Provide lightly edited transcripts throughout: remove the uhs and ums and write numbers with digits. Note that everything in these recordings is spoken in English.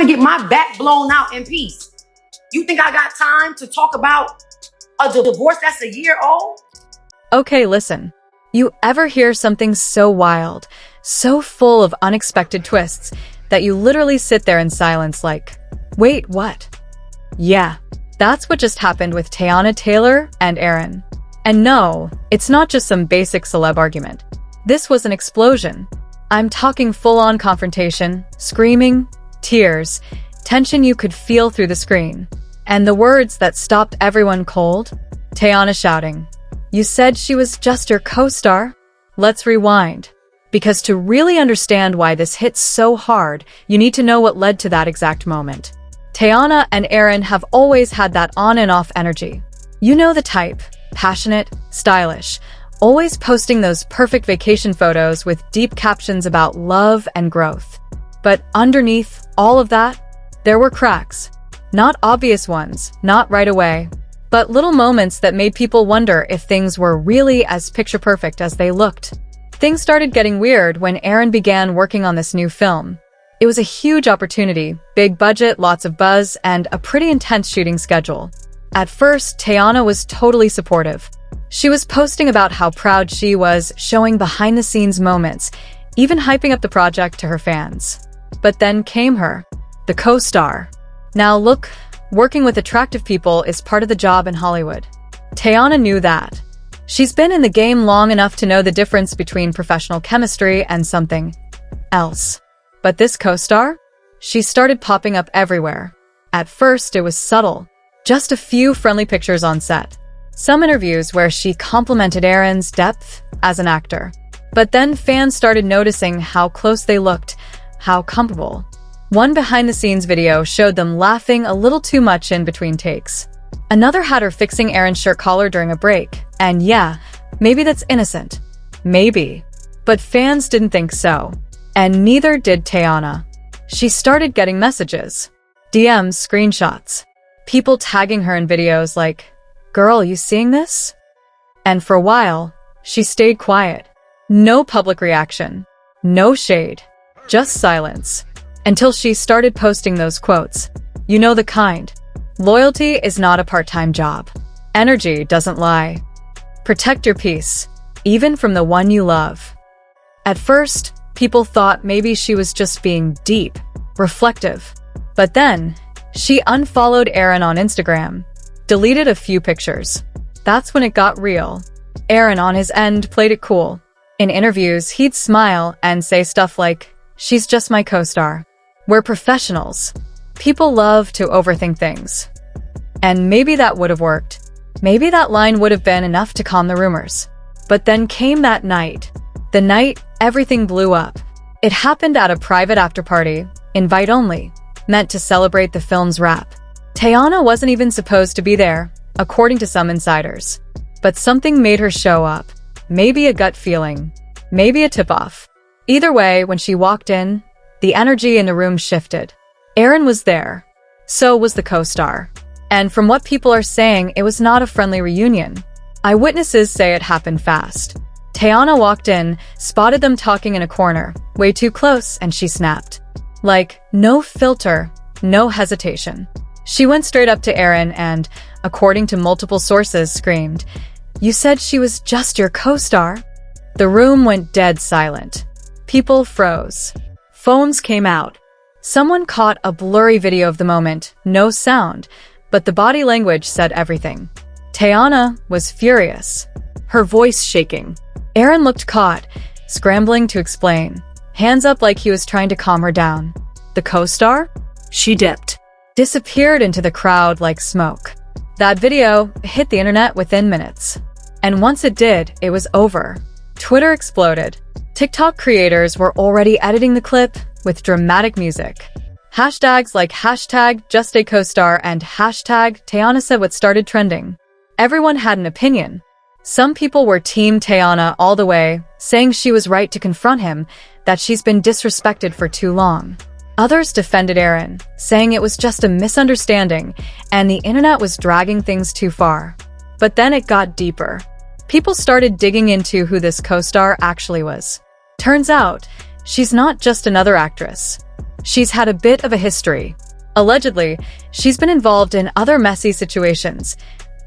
to get my back blown out in peace. You think I got time to talk about a divorce that's a year old? Okay, listen. You ever hear something so wild, so full of unexpected twists, that you literally sit there in silence like, wait, what? Yeah, that's what just happened with Teyana Taylor and Aaron. And no, it's not just some basic celeb argument. This was an explosion. I'm talking full-on confrontation, screaming, tears, tension you could feel through the screen. And the words that stopped everyone cold? Teyana shouting, "You said she was just your co-star?" Let's rewind. Because to really understand why this hits so hard, you need to know what led to that exact moment. Teyana and Aaron have always had that on and off energy. You know the type, passionate, stylish, always posting those perfect vacation photos with deep captions about love and growth. But underneath all of that, there were cracks. Not obvious ones, not right away, but little moments that made people wonder if things were really as picture-perfect as they looked. Things started getting weird when Aaron began working on this new film. It was a huge opportunity, big budget, lots of buzz, and a pretty intense shooting schedule. At first, Teyana was totally supportive. She was posting about how proud she was, showing behind-the-scenes moments, even hyping up the project to her fans. But then came her, the co-star. Now look, working with attractive people is part of the job in Hollywood. Teyana knew that. She's been in the game long enough to know the difference between professional chemistry and something else. But this co-star? She started popping up everywhere. At first, it was subtle. Just a few friendly pictures on set. Some interviews where she complimented Aaron's depth as an actor. But then fans started noticing how close they looked, how comfortable. One behind-the-scenes video showed them laughing a little too much in between takes. Another had her fixing Aaron's shirt collar during a break. And yeah, maybe that's innocent. Maybe. But fans didn't think so. And neither did Teyana. She started getting messages. DMs, screenshots. People tagging her in videos like, "Girl, you seeing this?" And for a while, she stayed quiet. No public reaction. No shade. Just silence. Until she started posting those quotes. You know the kind. Loyalty is not a part-time job. Energy doesn't lie. Protect your peace, even from the one you love. At first, people thought maybe she was just being deep, reflective. But then, she unfollowed Aaron on Instagram, deleted a few pictures. That's when it got real. Aaron on his end played it cool. In interviews, he'd smile and say stuff like, "She's just my co-star. We're professionals." People love to overthink things. And maybe that would have worked. Maybe that line would have been enough to calm the rumors. But then came that night. The night everything blew up. It happened at a private afterparty, invite only, meant to celebrate the film's wrap. Teyana wasn't even supposed to be there, according to some insiders. But something made her show up. Maybe a gut feeling. Maybe a tip-off. Either way, when she walked in, the energy in the room shifted. Aaron was there. So was the co-star. And from what people are saying, it was not a friendly reunion. Eyewitnesses say it happened fast. Teyana walked in, spotted them talking in a corner, way too close, and she snapped. Like, no filter, no hesitation. She went straight up to Aaron and, according to multiple sources, screamed, "You said she was just your co-star?" The room went dead silent. People froze. Phones came out. Someone caught a blurry video of the moment, no sound, but the body language said everything. Teyana was furious, her voice shaking. Aaron looked caught, scrambling to explain, hands up like he was trying to calm her down. The co-star? She dipped, disappeared into the crowd like smoke. That video hit the internet within minutes. And once it did, it was over. Twitter exploded. TikTok creators were already editing the clip with dramatic music. Hashtags like #JustACoStar and #Teyana said what started trending. Everyone had an opinion. Some people were Team Teyana all the way, saying she was right to confront him, that she's been disrespected for too long. Others defended Aaron, saying it was just a misunderstanding and the internet was dragging things too far. But then it got deeper. People started digging into who this co-star actually was. Turns out, she's not just another actress. she's had a bit of a history. Allegedly, she's been involved in other messy situations.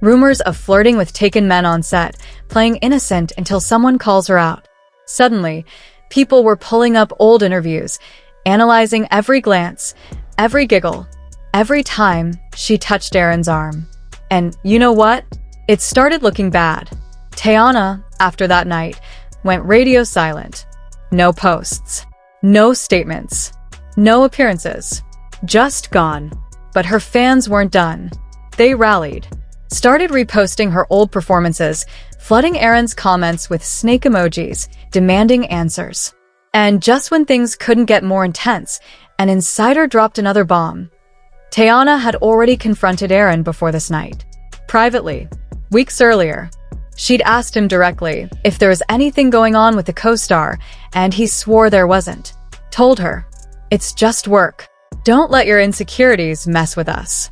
Rumors of flirting with taken men on set, playing innocent until someone calls her out. Suddenly, people were pulling up old interviews, analyzing every glance, every giggle, every time she touched Aaron's arm. And you know what? It started looking bad. Teyana, after that night, went radio silent. No posts. No statements. No appearances. Just gone. But her fans weren't done. They rallied. Started reposting her old performances, flooding Aaron's comments with snake emojis, demanding answers. And just when things couldn't get more intense, an insider dropped another bomb. Teyana had already confronted Aaron before this night. Privately, weeks earlier, she'd asked him directly if there was anything going on with the co-star, and he swore there wasn't. Told her, "It's just work. Don't let your insecurities mess with us."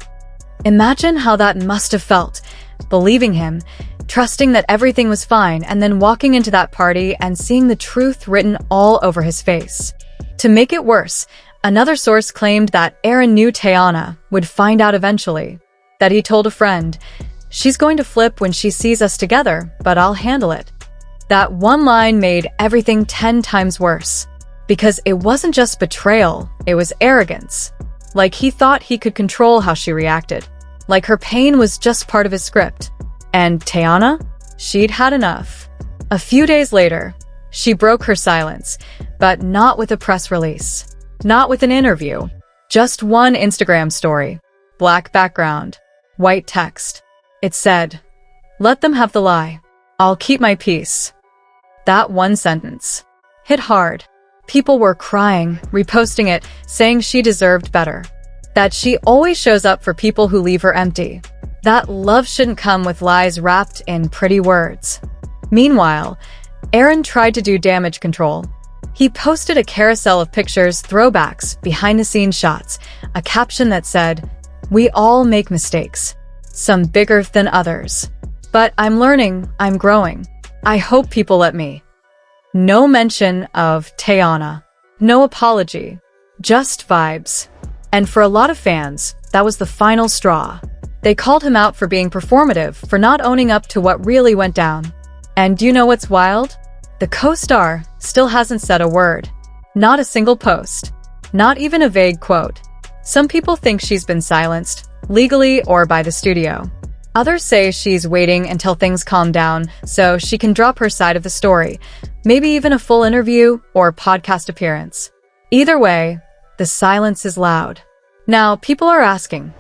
Imagine how that must have felt, believing him, trusting that everything was fine, and then walking into that party and seeing the truth written all over his face. To make it worse, another source claimed that Aaron knew Teyana would find out eventually. That he told a friend, "She's going to flip when she sees us together, but I'll handle it." That one line made everything 10 times worse. Because it wasn't just betrayal, it was arrogance. Like he thought he could control how she reacted. Like her pain was just part of his script. And Teyana? She'd had enough. A few days later, she broke her silence, but not with a press release. Not with an interview. Just one Instagram story. Black background. White text. It said, "Let them have the lie. I'll keep my peace." That one sentence hit hard. People were crying, reposting it, saying she deserved better. That she always shows up for people who leave her empty. That love shouldn't come with lies wrapped in pretty words. Meanwhile, Aaron tried to do damage control. He posted a carousel of pictures, throwbacks, behind-the-scenes shots, a caption that said, "We all make mistakes. Some bigger than others. But I'm learning, I'm growing. I hope people let me." No mention of Teyana. No apology. Just vibes. And for a lot of fans, that was the final straw. They called him out for being performative, for not owning up to what really went down. And do you know what's wild? The co-star still hasn't said a word. Not a single post. Not even a vague quote. Some people think she's been silenced, legally or by the studio. Others say she's waiting until things calm down so she can drop her side of the story, maybe even a full interview or podcast appearance. Either way, the silence is loud. Now, people are asking,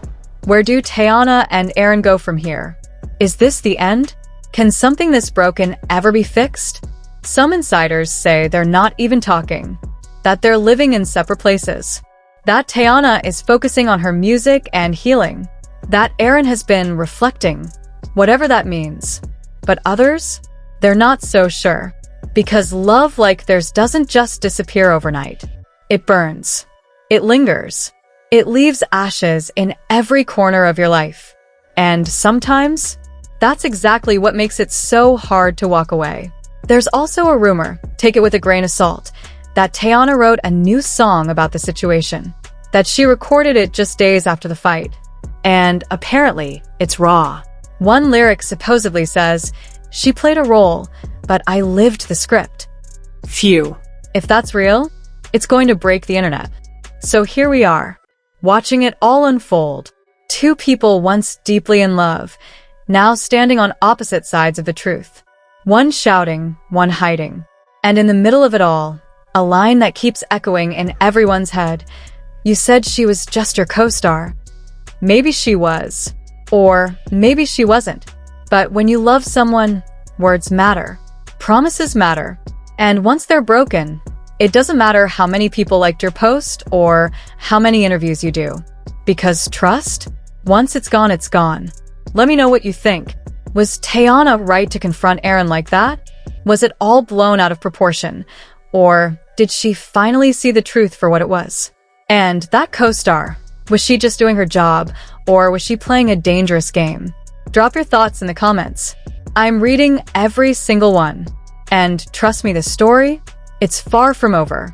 where do Teyana and Aaron go from here? Is this the end? Can something this broken ever be fixed? Some insiders say they're not even talking, that they're living in separate places, that Teyana is focusing on her music and healing, that Aaron has been reflecting, whatever that means. But others? They're not so sure. Because love like theirs doesn't just disappear overnight. It burns. It lingers. It leaves ashes in every corner of your life. And sometimes, that's exactly what makes it so hard to walk away. There's also a rumor, take it with a grain of salt, that Teyana wrote a new song about the situation. That she recorded it just days after the fight. And apparently, it's raw. One lyric supposedly says, "She played a role, but I lived the script." Phew. If that's real, it's going to break the internet. So here we are, watching it all unfold. Two people once deeply in love, now standing on opposite sides of the truth. One shouting, one hiding. And in the middle of it all, a line that keeps echoing in everyone's head. "You said she was just your co-star." Maybe she was. Or maybe she wasn't. But when you love someone, words matter. Promises matter. And once they're broken, it doesn't matter how many people liked your post or how many interviews you do. Because trust? Once it's gone, it's gone. Let me know what you think. Was Teyana right to confront Aaron like that? Was it all blown out of proportion? Or did she finally see the truth for what it was? And that co-star, was she just doing her job, or was she playing a dangerous game? Drop your thoughts in the comments. I'm reading every single one. And trust me, this story, it's far from over.